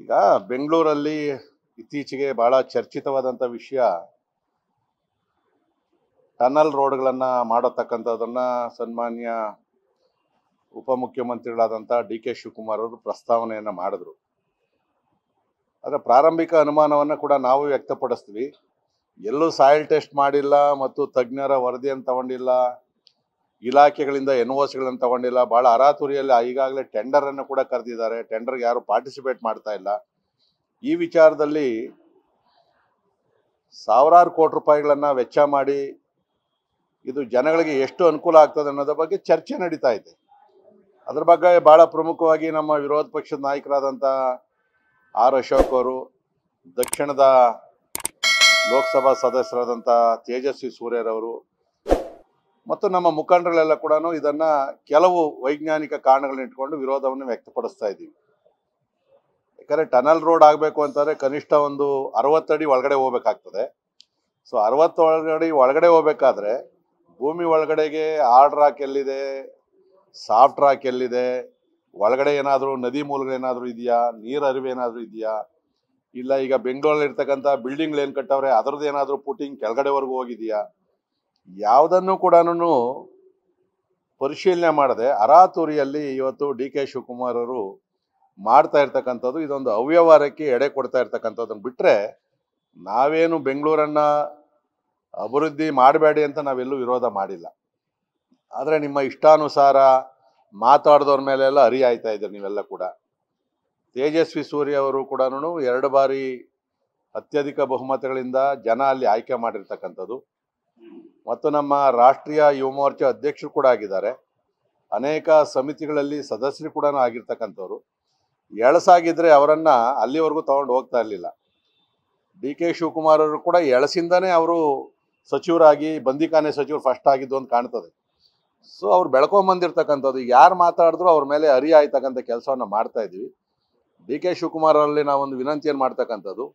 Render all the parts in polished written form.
ಈಗ ಬೆಂಗಳೂರಲ್ಲಿ ಇತ್ತೀಚೆಗೆ ಬಹಳ ಚರ್ಚಿತವಾದಂಥ ವಿಷಯ ಟನಲ್ ರೋಡ್ಗಳನ್ನು ಮಾಡತಕ್ಕಂಥದ್ದನ್ನ ಸನ್ಮಾನ್ಯ ಉಪಮುಖ್ಯಮಂತ್ರಿಗಳಾದಂಥ ಡಿ ಕೆ ಶಿವಕುಮಾರ್ ಅವರು ಪ್ರಸ್ತಾವನೆಯನ್ನು ಮಾಡಿದ್ರು. ಅದರ ಪ್ರಾರಂಭಿಕ ಅನುಮಾನವನ್ನು ಕೂಡ ನಾವು ವ್ಯಕ್ತಪಡಿಸ್ತೀವಿ. ಎಲ್ಲೂ ಸಾಯಿಲ್ ಟೆಸ್ಟ್ ಮಾಡಿಲ್ಲ ಮತ್ತು ತಜ್ಞರ ವರದಿಯನ್ನು ತಗೊಂಡಿಲ್ಲ, ಇಲಾಖೆಗಳಿಂದ NOCಗಳನ್ನು ತಗೊಂಡಿಲ್ಲ. ಭಾಳ ಅರಾತುರಿಯಲ್ಲಿ ಈಗಾಗಲೇ ಟೆಂಡರನ್ನು ಕೂಡ ಕರೆದಿದ್ದಾರೆ. ಟೆಂಡರ್ಗೆ ಯಾರು ಪಾರ್ಟಿಸಿಪೇಟ್ ಮಾಡ್ತಾ ಇಲ್ಲ. ಈ ವಿಚಾರದಲ್ಲಿ ಸಾವಿರಾರು ಕೋಟಿ ರೂಪಾಯಿಗಳನ್ನು ವೆಚ್ಚ ಮಾಡಿ ಇದು ಜನಗಳಿಗೆ ಎಷ್ಟು ಅನುಕೂಲ ಆಗ್ತದೆ ಅನ್ನೋದ್ರ ಬಗ್ಗೆ ಚರ್ಚೆ ನಡೀತಾ ಇದೆ. ಅದ್ರ ಬಗ್ಗೆ ಭಾಳ ಪ್ರಮುಖವಾಗಿ ನಮ್ಮ ವಿರೋಧ ಪಕ್ಷದ ನಾಯಕರಾದಂಥ ಆರ್ ಅಶೋಕ್ ಅವರು, ದಕ್ಷಿಣದ ಲೋಕಸಭಾ ಸದಸ್ಯರಾದಂಥ ತೇಜಸ್ವಿ ಸೂರ್ಯರವರು ಮತ್ತು ನಮ್ಮ ಮುಖಂಡಗಳೆಲ್ಲ ಕೂಡ ಇದನ್ನು ಕೆಲವು ವೈಜ್ಞಾನಿಕ ಕಾರಣಗಳನ್ನ ಇಟ್ಕೊಂಡು ವಿರೋಧವನ್ನು ವ್ಯಕ್ತಪಡಿಸ್ತಾ ಇದ್ದೀವಿ. ಯಾಕಂದರೆ ಟನಲ್ ರೋಡ್ ಆಗಬೇಕು ಅಂತಂದರೆ ಕನಿಷ್ಠ ಒಂದು 60 ಅಡಿ ಒಳಗಡೆ ಹೋಗ್ಬೇಕಾಗ್ತದೆ. ಸೊ 60 ಅಡಿ ಒಳಗಡೆ ಹೋಗ್ಬೇಕಾದ್ರೆ ಭೂಮಿ ಒಳಗಡೆಗೆ ಹಾರ್ಡ್ ರಾಕ್ ಎಲ್ಲಿದೆ, ಸಾಫ್ಟ್ ರಾಕ್ ಎಲ್ಲಿದೆ, ಒಳಗಡೆ ಏನಾದರೂ ನದಿ ಮೂಲಗಳೇನಾದರೂ ಇದೆಯಾ, ನೀರು ಹರಿವು ಏನಾದರೂ ಇದೆಯಾ, ಇಲ್ಲ ಈಗ ಬೆಂಗಳೂರಲ್ಲಿ ಇರ್ತಕ್ಕಂಥ ಬಿಲ್ಡಿಂಗ್ಗಳು ಏನು ಕಟ್ಟವ್ರೆ ಅದರದ್ದು ಏನಾದರೂ ಪುಟಿಂಗ್ ಕೆಳಗಡೆವರೆಗೂ ಹೋಗಿದೆಯಾ, ಯಾವುದನ್ನು ಕೂಡ ಪರಿಶೀಲನೆ ಮಾಡದೆ ಅರಾತುರಿಯಲ್ಲಿ ಇವತ್ತು ಡಿ ಕೆ ಶಿವಕುಮಾರ್ ಅವರು ಮಾಡ್ತಾ ಇರ್ತಕ್ಕಂಥದ್ದು ಇದೊಂದು ಅವ್ಯವಹಾರಕ್ಕೆ ಎಡೆ ಕೊಡ್ತಾ ಇರ್ತಕ್ಕಂಥದ್ದನ್ನು ಬಿಟ್ಟರೆ ನಾವೇನು ಬೆಂಗಳೂರನ್ನು ಅಭಿವೃದ್ಧಿ ಮಾಡಬೇಡಿ ಅಂತ ನಾವೆಲ್ಲೂ ವಿರೋಧ ಮಾಡಿಲ್ಲ. ಆದರೆ ನಿಮ್ಮ ಇಷ್ಟಾನುಸಾರ ಮಾತಾಡಿದವ್ರ ಮೇಲೆಲ್ಲ ಆಯ್ತಾ ಇದ್ದಾರೆ ನೀವೆಲ್ಲ ಕೂಡ. ತೇಜಸ್ವಿ ಸೂರ್ಯ ಅವರು ಕೂಡ 2 ಬಾರಿ ಅತ್ಯಧಿಕ ಬಹುಮತಗಳಿಂದ ಜನ ಅಲ್ಲಿ ಆಯ್ಕೆ ಮಾಡಿರ್ತಕ್ಕಂಥದ್ದು ಮತ್ತು ನಮ್ಮ ರಾಷ್ಟ್ರೀಯ ಯುವ ಮೋರ್ಚಾ ಅಧ್ಯಕ್ಷರು ಕೂಡ ಆಗಿದ್ದಾರೆ. ಅನೇಕ ಸಮಿತಿಗಳಲ್ಲಿ ಸದಸ್ಯರು ಕೂಡ ಆಗಿರ್ತಕ್ಕಂಥವ್ರು. ಎಳಸಾಗಿದ್ದರೆ ಅವರನ್ನು ಅಲ್ಲಿವರೆಗೂ ತಗೊಂಡು ಹೋಗ್ತಾ ಇರಲಿಲ್ಲ. ಡಿ ಕೆ ಶಿವಕುಮಾರ್ ಅವರು ಕೂಡ ಎಳಸಿಂದನೇ ಅವರು ಸಚಿವರಾಗಿ ಬಂದಿಖಾನೆ ಸಚಿವರು ಫಸ್ಟ್ ಆಗಿದ್ದು ಅಂತ ಕಾಣ್ತದೆ. ಸೊ ಅವ್ರು ಬೆಳ್ಕೊಂಬಂದಿರ್ತಕ್ಕಂಥದ್ದು ಯಾರು ಮಾತಾಡಿದ್ರು ಅವ್ರ ಮೇಲೆ ಆಯ್ತಕ್ಕಂಥ ಕೆಲಸವನ್ನು ಮಾಡ್ತಾ ಇದ್ದೀವಿ. ಡಿ ಕೆ ಶಿವಕುಮಾರ್ ಅವರಲ್ಲಿ ನಾವೊಂದು ವಿನಂತಿಯನ್ನು ಮಾಡ್ತಕ್ಕಂಥದ್ದು,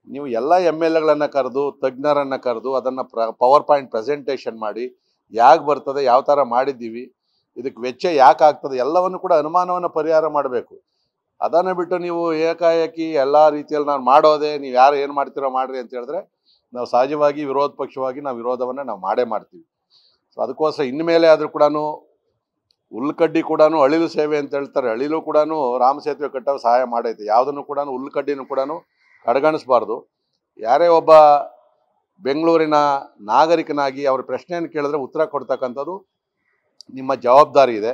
ನೀವು ಎಲ್ಲ MLAಗಳನ್ನು ಕರೆದು ತಜ್ಞರನ್ನು ಕರೆದು ಅದನ್ನು ಪವರ್ ಪಾಯಿಂಟ್ ಪ್ರೆಸೆಂಟೇಷನ್ ಮಾಡಿ ಯಾಕೆ ಬರ್ತದೆ, ಯಾವ ಥರ ಮಾಡಿದ್ದೀವಿ, ಇದಕ್ಕೆ ವೆಚ್ಚ ಯಾಕೆ ಆಗ್ತದೆ, ಎಲ್ಲವನ್ನು ಕೂಡ ಅನುಮಾನವನ್ನು ಪರಿಹಾರ ಮಾಡಬೇಕು. ಅದನ್ನು ಬಿಟ್ಟು ನೀವು ಏಕಾಏಕಿ ಎಲ್ಲ ರೀತಿಯಲ್ಲಿ ನಾನು ಮಾಡೋದೆ, ನೀವು ಯಾರು ಏನು ಮಾಡ್ತೀರೋ ಮಾಡಿರಿ ಅಂತ ಹೇಳಿದ್ರೆ ನಾವು ಸಹಜವಾಗಿ ವಿರೋಧ ಪಕ್ಷವಾಗಿ ನಾವು ವಿರೋಧವನ್ನು ನಾವು ಮಾಡೇ ಮಾಡ್ತೀವಿ. ಸೊ ಅದಕ್ಕೋಸ್ಕರ ಇನ್ಮೇಲೆ ಆದರೂ ಕೂಡ ಹುಲ್ಕಡ್ಡಿ ಕೂಡ ಅಳಿಲು ಸೇವೆ ಅಂತ ಹೇಳ್ತಾರೆ. ಅಳಿಲು ಕೂಡ ರಾಮ ಸೇತುವೆ ಕಟ್ಟಲು ಸಹಾಯ ಮಾಡೈತೆ. ಯಾವುದನ್ನು ಕೂಡ ಹುಲ್ಕಡ್ಡಿನೂ ಕೂಡ ಕಡೆಗಣಿಸಬಾರ್ದು. ಯಾರೇ ಒಬ್ಬ ಬೆಂಗಳೂರಿನ ನಾಗರಿಕನಾಗಿ ಅವ್ರ ಪ್ರಶ್ನೆಯನ್ನು ಕೇಳಿದ್ರೆ ಉತ್ತರ ಕೊಡ್ತಕ್ಕಂಥದ್ದು ನಿಮ್ಮ ಜವಾಬ್ದಾರಿ ಇದೆ.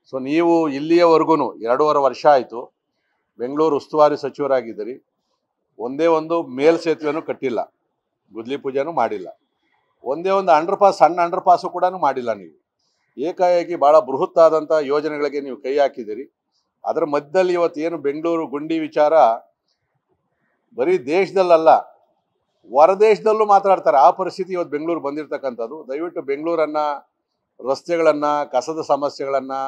ಸೊ ನೀವು ಇಲ್ಲಿಯವರೆಗೂ 2.5 ವರ್ಷ ಆಯಿತು ಬೆಂಗಳೂರು ಉಸ್ತುವಾರಿ ಸಚಿವರಾಗಿದ್ದೀರಿ. ಒಂದೇ ಒಂದು ಮೇಲ್ ಸೇತುವೆನೂ ಕಟ್ಟಿಲ್ಲ, ಗುದ್ಲಿ ಪೂಜೆನೂ ಮಾಡಿಲ್ಲ, ಒಂದೇ ಒಂದು ಸಣ್ಣ ಅಂಡರ್ ಪಾಸು ಕೂಡ ಮಾಡಿಲ್ಲ. ನೀವು ಏಕಾಏಕಿ ಭಾಳ ಬೃಹತ್ತಾದಂಥ ಯೋಜನೆಗಳಿಗೆ ನೀವು ಕೈ ಹಾಕಿದ್ದೀರಿ. ಅದರ ಮಧ್ಯದಲ್ಲಿ ಇವತ್ತು ಏನು ಬೆಂಗಳೂರು ಗುಂಡಿ ವಿಚಾರ ಬರೀ ದೇಶದಲ್ಲಲ್ಲ ಹೊರದೇಶದಲ್ಲೂ ಮಾತಾಡ್ತಾರೆ. ಆ ಪರಿಸ್ಥಿತಿ ಇವತ್ತು ಬೆಂಗಳೂರು ಬಂದಿರತಕ್ಕಂಥದ್ದು. ದಯವಿಟ್ಟು ಬೆಂಗಳೂರನ್ನು, ರಸ್ತೆಗಳನ್ನು, ಕಸದ ಸಮಸ್ಯೆಗಳನ್ನು,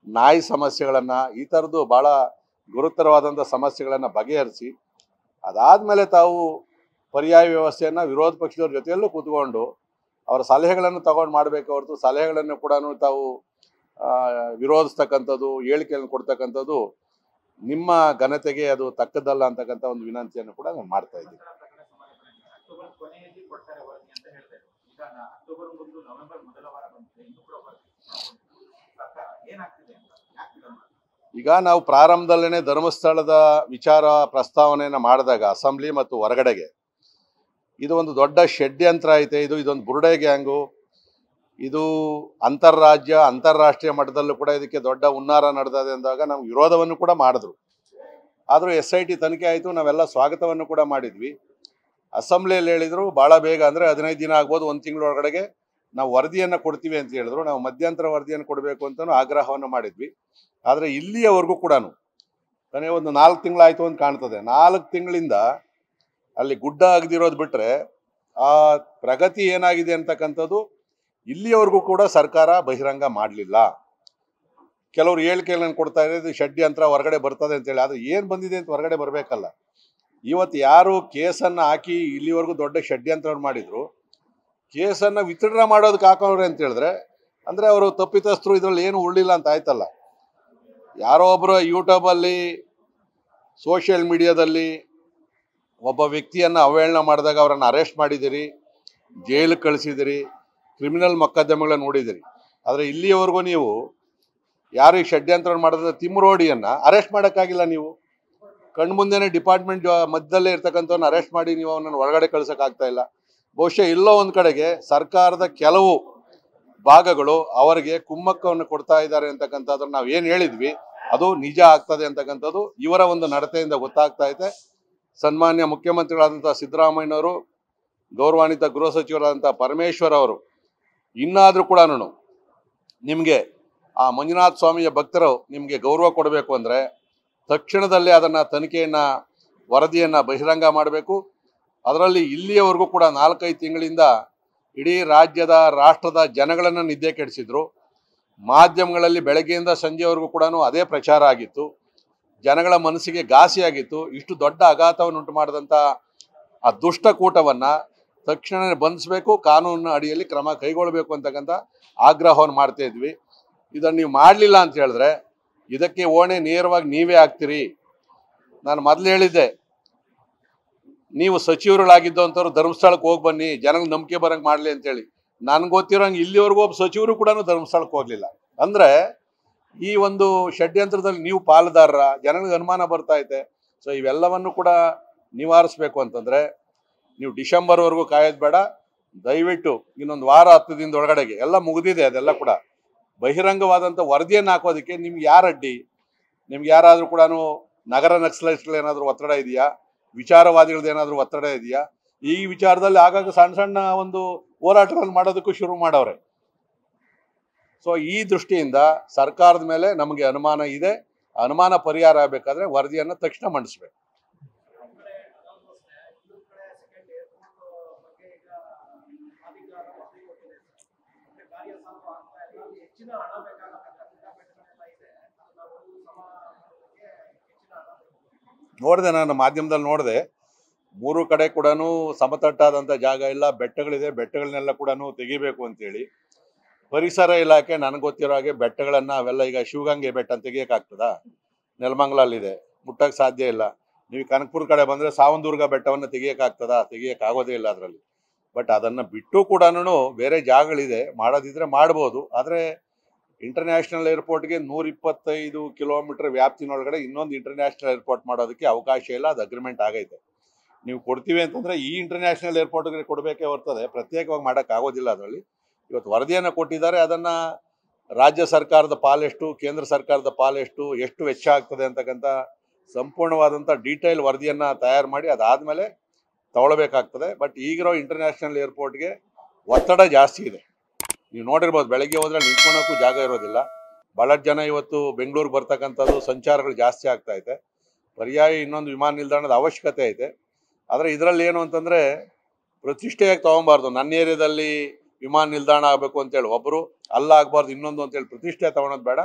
ನಾಯಿ ಸಮಸ್ಯೆಗಳನ್ನು, ಈ ಥರದ್ದು ಭಾಳ ಗುರುತರವಾದಂಥ ಸಮಸ್ಯೆಗಳನ್ನು ಬಗೆಹರಿಸಿ ಅದಾದಮೇಲೆ ತಾವು ಪರ್ಯಾಯ ವ್ಯವಸ್ಥೆಯನ್ನು ವಿರೋಧ ಪಕ್ಷದವ್ರ ಜೊತೆಯಲ್ಲೂ ಕೂತ್ಕೊಂಡು ಅವರ ಸಲಹೆಗಳನ್ನು ತಗೊಂಡು ಮಾಡಬೇಕು ಹೊರತು ಸಲಹೆಗಳನ್ನು ಕೂಡ ತಾವು ವಿರೋಧಿಸ್ತಕ್ಕಂಥದ್ದು, ಹೇಳಿಕೆಯನ್ನು ಕೊಡ್ತಕ್ಕಂಥದ್ದು ನಿಮ್ಮ ಘನತೆಗೆ ಅದು ತಕ್ಕದಲ್ಲ ಅಂತಕ್ಕಂಥ ಒಂದು ವಿನಂತಿಯನ್ನು ಕೂಡ ನಾನು ಮಾಡ್ತಾ ಇದ್ದೀನಿ. ಈಗ ನಾವು ಪ್ರಾರಂಭದಲ್ಲೇ ಧರ್ಮಸ್ಥಳದ ವಿಚಾರ ಪ್ರಸ್ತಾವನೆಯನ್ನು ಮಾಡಿದಾಗ ಅಸೆಂಬ್ಲಿ ಮತ್ತು ಹೊರಗಡೆಗೆ ಇದು ಒಂದು ದೊಡ್ಡ ಷಡ್ಯಂತ್ರ ಐತೆ, ಇದೊಂದು ಬುರುಡೆ ಗ್ಯಾಂಗು, ಇದು ಅಂತಾರಾಷ್ಟ್ರೀಯ ಮಟ್ಟದಲ್ಲೂ ಕೂಡ ಇದಕ್ಕೆ ದೊಡ್ಡ ಹುನ್ನಾರ ನಡೆದಿದೆ ಅಂದಾಗ ನಾವು ವಿರೋಧವನ್ನು ಕೂಡ ಮಾಡಿದ್ರು. ಆದರೂ SIT ತನಿಖೆ ಆಯಿತು, ನಾವೆಲ್ಲ ಸ್ವಾಗತವನ್ನು ಕೂಡ ಮಾಡಿದ್ವಿ. ಅಸೆಂಬ್ಲಿಯಲ್ಲಿ ಹೇಳಿದರು ಭಾಳ ಬೇಗ ಅಂದರೆ 15 ದಿನ ಆಗ್ಬೋದು, 1 ತಿಂಗಳೊಳಗಡೆಗೆ ನಾವು ವರದಿಯನ್ನು ಕೊಡ್ತೀವಿ ಅಂತ ಹೇಳಿದ್ರು. ನಾವು ಮಧ್ಯಂತರ ವರದಿಯನ್ನು ಕೊಡಬೇಕು ಅಂತಲೂ ಆಗ್ರಹವನ್ನು ಮಾಡಿದ್ವಿ. ಆದರೆ ಇಲ್ಲಿಯವರೆಗೂ ಕೂಡ ಕೊನೆ ಒಂದು 4 ತಿಂಗಳಾಯಿತು ಅಂತ ಕಾಣ್ತದೆ. 4 ತಿಂಗಳಿಂದ ಅಲ್ಲಿ ಗುಡ್ಡ ಅಗದಿರೋದು ಬಿಟ್ಟರೆ ಆ ಪ್ರಗತಿ ಏನಾಗಿದೆ ಅಂತಕ್ಕಂಥದ್ದು ಇಲ್ಲಿಯವರೆಗೂ ಕೂಡ ಸರ್ಕಾರ ಬಹಿರಂಗ ಮಾಡಲಿಲ್ಲ. ಕೆಲವರು ಹೇಳಿಕೆಗಳನ್ನು ಕೊಡ್ತಾ ಇದೆ, ಇದು ಷಡ್ಯಂತ್ರ ಹೊರಗಡೆ ಬರ್ತದೆ ಅಂತೇಳಿ. ಆದರೆ ಏನು ಬಂದಿದೆ ಅಂತ ಹೊರಗಡೆ ಬರಬೇಕಲ್ಲ. ಇವತ್ತು ಯಾರು ಕೇಸನ್ನು ಹಾಕಿ ಇಲ್ಲಿವರೆಗೂ ದೊಡ್ಡ ಷಡ್ಯಂತ್ರವನ್ನು ಮಾಡಿದ್ರು, ಕೇಸನ್ನು ವಿತ್ಡ್ರಾ ಮಾಡೋದಕ್ಕೆ ಹಾಕೋವ್ರೆ ಅಂತ ಹೇಳಿದ್ರೆ ಅಂದರೆ ಅವರು ತಪ್ಪಿತಸ್ಥರು, ಇದರಲ್ಲಿ ಏನು ಉಳ್ಳಿಲ್ಲ ಅಂತ ಆಯ್ತಲ್ಲ. ಯಾರೋ ಒಬ್ಬರು ಯೂಟ್ಯೂಬಲ್ಲಿ ಸೋಷಿಯಲ್ ಮೀಡಿಯಾದಲ್ಲಿ ಒಬ್ಬ ವ್ಯಕ್ತಿಯನ್ನು ಅವಹೇಳನ ಮಾಡಿದಾಗ ಅವರನ್ನು ಅರೆಸ್ಟ್ ಮಾಡಿದ್ದೀರಿ, ಜೈಲಿಗೆ ಕಳಿಸಿದಿರಿ, ಕ್ರಿಮಿನಲ್ ಮೊಕದ್ದಮೆಗಳನ್ನು ನೋಡಿದಿರಿ. ಆದರೆ ಇಲ್ಲಿಯವರೆಗೂ ನೀವು ಯಾರು ಈ ಷಡ್ಯಂತ್ರ ಮಾಡಿದ ತಿಮ್ಮರೋಡಿಯನ್ನು ಅರೆಸ್ಟ್ ಮಾಡೋಕ್ಕಾಗಿಲ್ಲ. ನೀವು ಕಣ್ಮುಂದೆನೇ ಡಿಪಾರ್ಟ್ಮೆಂಟ್ ಮಧ್ಯದಲ್ಲೇ ಇರ್ತಕ್ಕಂಥವ್ರನ್ನ ಅರೆಸ್ಟ್ ಮಾಡಿ ನೀವು ಅವನನ್ನು ಒಳಗಡೆ ಕಳ್ಸೋಕ್ಕಾಗ್ತಾ ಇಲ್ಲ. ಬಹುಶಃ ಎಲ್ಲೋ ಒಂದು ಕಡೆಗೆ ಸರ್ಕಾರದ ಕೆಲವು ಭಾಗಗಳು ಅವರಿಗೆ ಕುಮ್ಮಕ್ಕವನ್ನು ಕೊಡ್ತಾ ಇದ್ದಾರೆ ಅಂತಕ್ಕಂಥದ್ದನ್ನು ನಾವು ಏನು ಹೇಳಿದ್ವಿ ಅದು ನಿಜ ಆಗ್ತದೆ ಅಂತಕ್ಕಂಥದ್ದು ಇವರ ಒಂದು ನಡತೆಯಿಂದ ಗೊತ್ತಾಗ್ತಾ ಇದೆ. ಸನ್ಮಾನ್ಯ ಮುಖ್ಯಮಂತ್ರಿಗಳಾದಂಥ ಸಿದ್ದರಾಮಯ್ಯನವರು, ಗೌರವಾನ್ವಿತ ಗೃಹ ಸಚಿವರಾದಂಥ ಪರಮೇಶ್ವರ್ ಅವರು ಇನ್ನಾದರೂ ಕೂಡ ನಿಮಗೆ ಆ ಮಂಜುನಾಥ ಸ್ವಾಮಿಯ ಭಕ್ತರು ನಿಮಗೆ ಗೌರವ ಕೊಡಬೇಕು ಅಂದರೆ ತಕ್ಷಣದಲ್ಲೇ ಅದನ್ನು ತನಿಖೆಯನ್ನು ವರದಿಯನ್ನು ಬಹಿರಂಗ ಮಾಡಬೇಕು. ಅದರಲ್ಲಿ ಇಲ್ಲಿಯವರೆಗೂ ಕೂಡ 4-5 ತಿಂಗಳಿಂದ ಇಡೀ ರಾಜ್ಯದ ರಾಷ್ಟ್ರದ ಜನಗಳನ್ನು ನಿದ್ದೆ ಕೆಡಿಸಿದ್ರು. ಮಾಧ್ಯಮಗಳಲ್ಲಿ ಬೆಳಗ್ಗೆಯಿಂದ ಸಂಜೆವರೆಗೂ ಕೂಡ ಅದೇ ಪ್ರಚಾರ ಆಗಿತ್ತು. ಜನಗಳ ಮನಸ್ಸಿಗೆ ಘಾಸಿಯಾಗಿತ್ತು. ಇಷ್ಟು ದೊಡ್ಡ ಆಘಾತವನ್ನುಂಟು ಮಾಡಿದಂಥ ಆ ದುಷ್ಟಕೂಟವನ್ನು ತಕ್ಷಣ ಬಂಧಿಸಬೇಕು, ಕಾನೂನಿನ ಅಡಿಯಲ್ಲಿ ಕ್ರಮ ಕೈಗೊಳ್ಳಬೇಕು ಅಂತಕ್ಕಂಥ ಆಗ್ರಹವನ್ನು ಮಾಡ್ತಾ ಇದ್ವಿ. ಇದನ್ನು ನೀವು ಮಾಡಲಿಲ್ಲ ಅಂತ ಹೇಳಿದ್ರೆ ಇದಕ್ಕೆ ಹೊಣೆ ನೇರವಾಗಿ ನೀವೇ ಆಗ್ತೀರಿ. ನಾನು ಮೊದಲು ಹೇಳಿದ್ದೆ, ನೀವು ಸಚಿವರುಗಳಾಗಿದ್ದು ಅಂಥವ್ರು ಧರ್ಮಸ್ಥಳಕ್ಕೆ ಹೋಗಿ ಬನ್ನಿ, ಜನಗಳ ನಂಬಿಕೆ ಬರೋಂಗೆ ಮಾಡಲಿ ಅಂತೇಳಿ. ನನಗೆ ಗೊತ್ತಿರೋಂಗೆ ಇಲ್ಲಿವರೆಗೂ ಒಬ್ಬ ಸಚಿವರು ಕೂಡ ಧರ್ಮಸ್ಥಳಕ್ಕೆ ಹೋಗಲಿಲ್ಲ. ಅಂದರೆ ಈ ಒಂದು ಷಡ್ಯಂತ್ರದಲ್ಲಿ ನೀವು ಪಾಲುದಾರರ, ಜನಗಳಿಗೆ ಅನುಮಾನ ಬರ್ತಾ ಐತೆ. ಸೊ ಇವೆಲ್ಲವನ್ನು ಕೂಡ ನಿವಾರಿಸಬೇಕು ಅಂತಂದರೆ ನೀವು ಡಿಸೆಂಬರ್ವರೆಗೂ ಕಾಯೋದು ಬೇಡ. ದಯವಿಟ್ಟು ಇನ್ನೊಂದು ವಾರ 10 ದಿನದ ಒಳಗಡೆಗೆ ಎಲ್ಲ ಮುಗಿದಿದೆ. ಅದೆಲ್ಲ ಕೂಡ ಬಹಿರಂಗವಾದಂಥ ವರದಿಯನ್ನು ಹಾಕೋದಕ್ಕೆ ನಿಮ್ಗೆ ಯಾರು ಅಡ್ಡಿ? ನಿಮ್ಗೆ ಯಾರಾದರೂ ಕೂಡ ನಗರ ನಕ್ಸಲೈಟ್ಗಳು ಏನಾದರೂ ಒತ್ತಡ ಇದೆಯಾ? ವಿಚಾರವಾದಿಗಳದ್ದು ಏನಾದರೂ ಒತ್ತಡ ಇದೆಯಾ? ಈ ವಿಚಾರದಲ್ಲಿ ಆಗಾಗ ಸಣ್ಣ ಸಣ್ಣ ಒಂದು ಹೋರಾಟಗಳನ್ನು ಮಾಡೋದಕ್ಕೂ ಶುರು ಮಾಡವ್ರೆ. ಸೊ ಈ ದೃಷ್ಟಿಯಿಂದ ಸರ್ಕಾರದ ಮೇಲೆ ನಮಗೆ ಅನುಮಾನ ಇದೆ. ಅನುಮಾನ ಪರಿಹಾರ ಆಗಬೇಕಾದ್ರೆ ವರದಿಯನ್ನು ತಕ್ಷಣ ಮಂಡಿಸ್ಬೇಕು. ನೋಡಿದೆ, ನಾನು ಮಾಧ್ಯಮದಲ್ಲಿ ನೋಡಿದೆ. 3 ಕಡೆ ಕೂಡ ಸಮತಟ್ಟಾದಂಥ ಜಾಗ ಇಲ್ಲ, ಬೆಟ್ಟಗಳಿದೆ. ಬೆಟ್ಟಗಳನ್ನೆಲ್ಲ ಕೂಡ ತೆಗಿಬೇಕು ಅಂತೇಳಿ ಪರಿಸರ ಇಲಾಖೆ ನನಗೆ ಗೊತ್ತಿರೋ ಹಾಗೆ ಬೆಟ್ಟಗಳನ್ನು ಅವೆಲ್ಲ ಈಗ ಶಿವಗಂಗೆ ಬೆಟ್ಟ ಅಂತ ತೆಗಿಯೋಕ್ಕಾಗ್ತದಾ? ನೆಲಮಂಗಲಲ್ಲಿದೆ, ಮುಟ್ಟಕ್ಕೆ ಸಾಧ್ಯ ಇಲ್ಲ. ನೀವು ಕನಕಪುರ ಕಡೆ ಬಂದರೆ ಸಾವಂದುರ್ಗ ಬೆಟ್ಟವನ್ನು ತೆಗಿಯೋಕ್ಕಾಗ್ತದಾ? ತೆಗಿಯೋಕ್ಕಾಗೋದೇ ಇಲ್ಲ ಅದರಲ್ಲಿ. ಬಟ್ ಅದನ್ನು ಬಿಟ್ಟು ಕೂಡ ಬೇರೆ ಜಾಗಗಳಿದೆ, ಮಾಡೋದಿದ್ರೆ ಮಾಡ್ಬೋದು. ಆದರೆ ಇಂಟರ್ನ್ಯಾಷನಲ್ ಏರ್ಪೋರ್ಟ್ಗೆ 125 ಕಿಲೋಮೀಟರ್ ವ್ಯಾಪ್ತಿನೊಳಗಡೆ ಇನ್ನೊಂದು ಇಂಟರ್ನ್ಯಾಷನಲ್ ಏರ್ಪೋರ್ಟ್ ಮಾಡೋದಕ್ಕೆ ಅವಕಾಶ ಇಲ್ಲ. ಅದು ಅಗ್ರಿಮೆಂಟ್ ಆಗೈತೆ. ನೀವು ಕೊಡ್ತೀವಿ ಅಂತಂದರೆ ಈ ಇಂಟರ್ನ್ಯಾಷನಲ್ ಏರ್ಪೋರ್ಟ್ಗೆ ಕೊಡಬೇಕೇ ಹೊರ್ತದೆ, ಪ್ರತ್ಯೇಕವಾಗಿ ಮಾಡೋಕ್ಕಾಗೋದಿಲ್ಲ. ಅದರಲ್ಲಿ ಇವತ್ತು ವರದಿಯನ್ನು ಕೊಟ್ಟಿದ್ದಾರೆ. ಅದನ್ನು ರಾಜ್ಯ ಸರ್ಕಾರದ ಪಾಲೆಷ್ಟು, ಕೇಂದ್ರ ಸರ್ಕಾರದ ಪಾಲೆಷ್ಟು, ಎಷ್ಟು ವೆಚ್ಚ ಆಗ್ತದೆ ಅಂತಕ್ಕಂಥ ಸಂಪೂರ್ಣವಾದಂಥ ಡೀಟೇಲ್ ವರದಿಯನ್ನು ತಯಾರು ಮಾಡಿ ಅದಾದಮೇಲೆ ತಗೊಳ್ಬೇಕಾಗ್ತದೆ. ಬಟ್ ಈಗಿರೋ ಇಂಟರ್ನ್ಯಾಷನಲ್ ಏರ್ಪೋರ್ಟ್ಗೆ ಒತ್ತಡ ಜಾಸ್ತಿ ಇದೆ. ನೀವು ನೋಡಿರ್ಬೋದು, ಬೆಳಗ್ಗೆ ಹೋದರೆ ನಿಂತ್ಕೊಳ್ಳೋಕ್ಕೂ ಜಾಗ ಇರೋದಿಲ್ಲ. ಭಾಳಷ್ಟು ಜನ ಇವತ್ತು ಬೆಂಗಳೂರಿಗೆ ಬರ್ತಕ್ಕಂಥದ್ದು, ಸಂಚಾರಗಳು ಜಾಸ್ತಿ ಆಗ್ತಾ ಐತೆ. ಪರ್ಯಾಯ ಇನ್ನೊಂದು ವಿಮಾನ ನಿಲ್ದಾಣದ ಅವಶ್ಯಕತೆ ಐತೆ. ಆದರೆ ಇದರಲ್ಲಿ ಏನು ಅಂತಂದರೆ ಪ್ರತಿಷ್ಠೆಯಾಗಿ ತೊಗೊಬಾರ್ದು. ನನ್ನ ಏರಿಯಾದಲ್ಲಿ ವಿಮಾನ ನಿಲ್ದಾಣ ಆಗಬೇಕು ಅಂತೇಳಿ ಒಬ್ಬರು, ಅಲ್ಲಾಗಬಾರ್ದು ಇನ್ನೊಂದು ಅಂತೇಳಿ ಪ್ರತಿಷ್ಠೆ ತೊಗೊಳೋದು ಬೇಡ.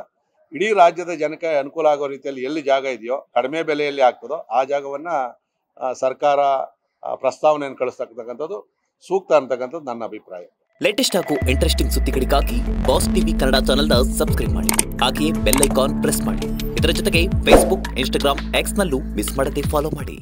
ಇಡೀ ರಾಜ್ಯದ ಜನಕ್ಕೆ ಅನುಕೂಲ ಆಗೋ ರೀತಿಯಲ್ಲಿ ಎಲ್ಲಿ ಜಾಗ ಇದೆಯೋ, ಕಡಿಮೆ ಬೆಲೆಯಲ್ಲಿ ಆಗ್ತದೋ ಆ ಜಾಗವನ್ನು ಸರ್ಕಾರ ಪ್ರಸ್ತಾವನೆಯನ್ನು ಕಳಿಸ್ತಕ್ಕಂಥದ್ದು ಸೂಕ್ತ ಅಂತಕ್ಕಂಥದ್ದು ನನ್ನ ಅಭಿಪ್ರಾಯ. ಲೇಟೆಸ್ಟ್ ಹಾಗೂ ಇಂಟ್ರೆಸ್ಟಿಂಗ್ ಸುದ್ದಿಗಳಿಗಾಗಿ ಬಾಸ್ ಟಿವಿ ಕನ್ನಡ ಚಾನೆಲ್ನ ಸಬ್ಸ್ಕ್ರೈಬ್ ಮಾಡಿ. ಹಾಗೆಯೇ ಬೆಲ್ ಐಕಾನ್ ಪ್ರೆಸ್ ಮಾಡಿ. ಇದರ ಜೊತೆಗೆ ಫೇಸ್ಬುಕ್, ಇನ್ಸ್ಟಾಗ್ರಾಮ್, ಎಕ್ಸ್ನಲ್ಲೂ ಮಿಸ್ ಮಾಡದೆ ಫಾಲೋ ಮಾಡಿ.